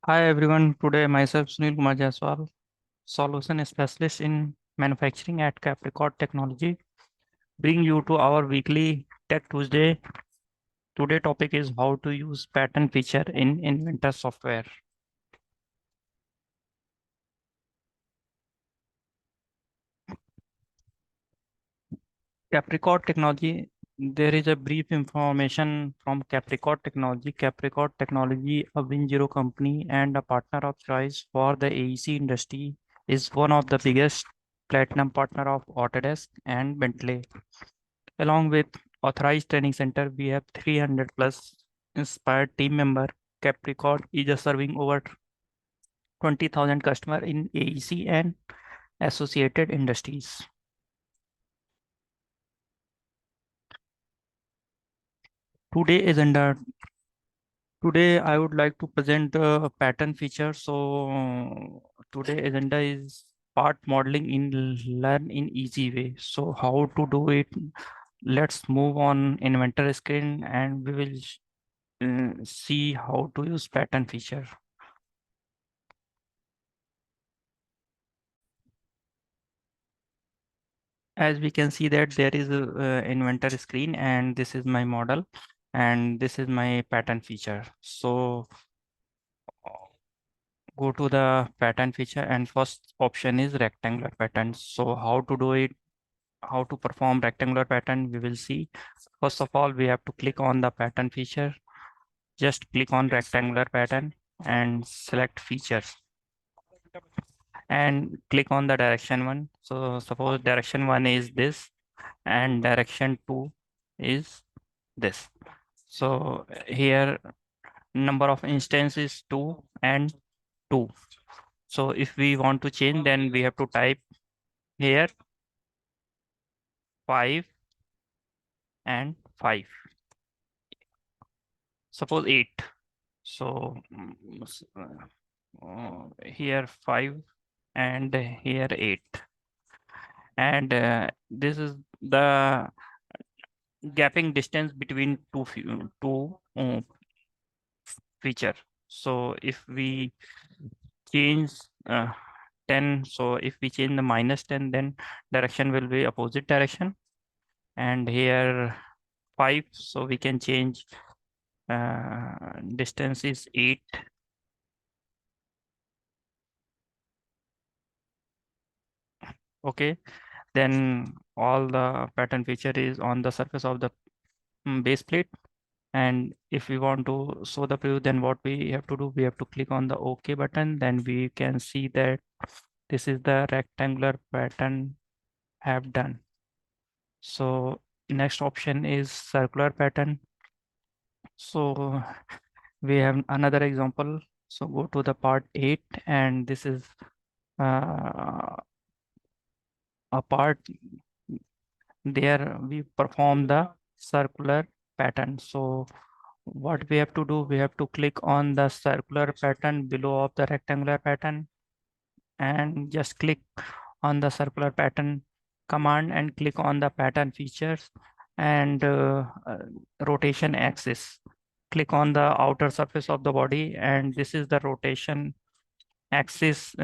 Hi everyone, today myself Sunil Kumar Jaiswal, solution specialist in manufacturing at Capricorn Technology, bring you to our weekly Tech Tuesday. Today topic is how to use pattern feature in Inventor software. Capricorn Technology, there is a brief information from Capricorn Technology. Capricorn Technology, a Win0 company and a partner of choice for the AEC industry, is one of the biggest platinum partner of Autodesk and Bentley. Along with authorized training center, we have 300 plus inspired team member. Capricorn is just serving over 20,000 customer in AEC and associated industries. Today agenda. Today I would like to present the pattern feature. So today agenda is part modeling in learn in easy way. So how to do it? Let's move on inventor screen and we will see how to use pattern feature. As we can see that there is a inventor screen and this is my model and this is my pattern feature. So go to the pattern feature and first option is rectangular pattern. So how to do it, how to perform rectangular pattern, we will see. First of all, we have to click on the pattern feature. Just click on rectangular pattern and select features and click on the direction one. So suppose direction one is this and direction two is this. So here number of instances 2 and 2. So if we want to change, then we have to type here 5 and 5. Suppose 8. So here 5 and here 8. And this is the gapping distance between two feature. So if we change 10, so if we change the -10, then direction will be opposite direction. And here 5, so we can change distance is 8. Okay, then all the pattern feature is on the surface of the base plate. And if we want to show the preview, then what we have to do, we have to click on the OK button. Then we can see that this is the rectangular pattern have done. So next option is circular pattern. So we have another example. So go to the part 8 and this is a part there we perform the circular pattern. So what we have to do, we have to click on the circular pattern below of the rectangular pattern and just click on the circular pattern command and click on the pattern features and rotation axis. Click on the outer surface of the body and this is the rotation axis.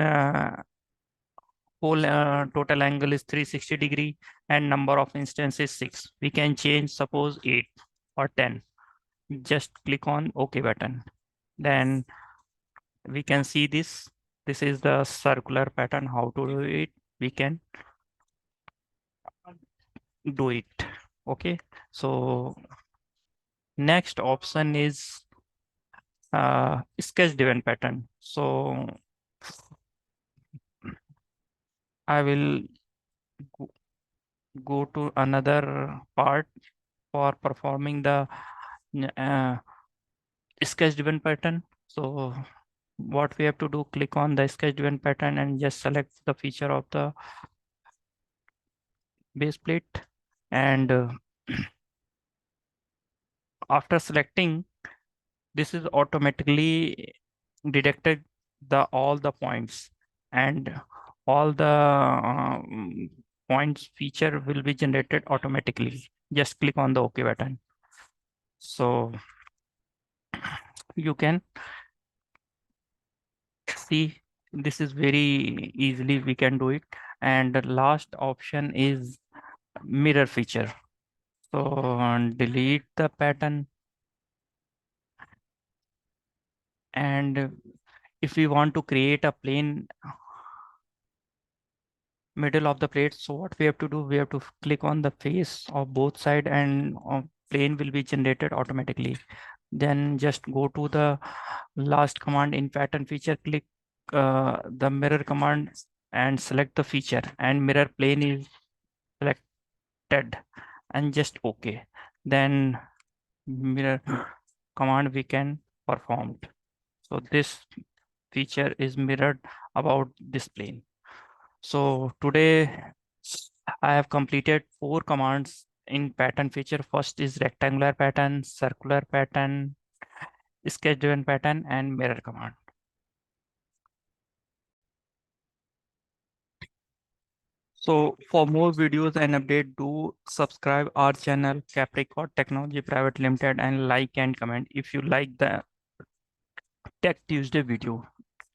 Whole total angle is 360 degree and number of instances 6. We can change suppose 8 or 10. Just click on OK button. Then we can see this. This is the circular pattern. How to do it? We can do it. Okay. So next option is sketch driven pattern. So I will go to another part for performing the uh, sketch driven pattern. So what we have to do, click on the sketch driven pattern and just select the feature of the base plate. And after selecting, this is automatically detected the all the points and all the points feature will be generated automatically. Just click on the OK button. So you can see this is very easily we can do it. And the last option is mirror feature. So delete the pattern, and if we want to create a plane middle of the plate, so what we have to do, we have to click on the face of both side, and plane will be generated automatically. Then just go to the last command in pattern feature, click the mirror command and select the feature, and mirror plane is selected, and just okay. Then mirror command we can performed. So this feature is mirrored about this plane. So today I have completed 4 commands in pattern feature. First is rectangular pattern, circular pattern, sketch driven pattern, and mirror command. So for more videos and update, do subscribe our channel Capricorn Technology Private Limited, and like and comment if you like the Tech Tuesday video.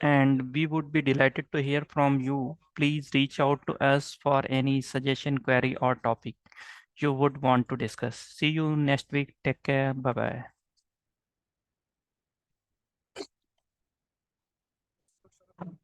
And we would be delighted to hear from you. Please reach out to us for any suggestion, query, or topic you would want to discuss. See you next week. Take care. Bye bye.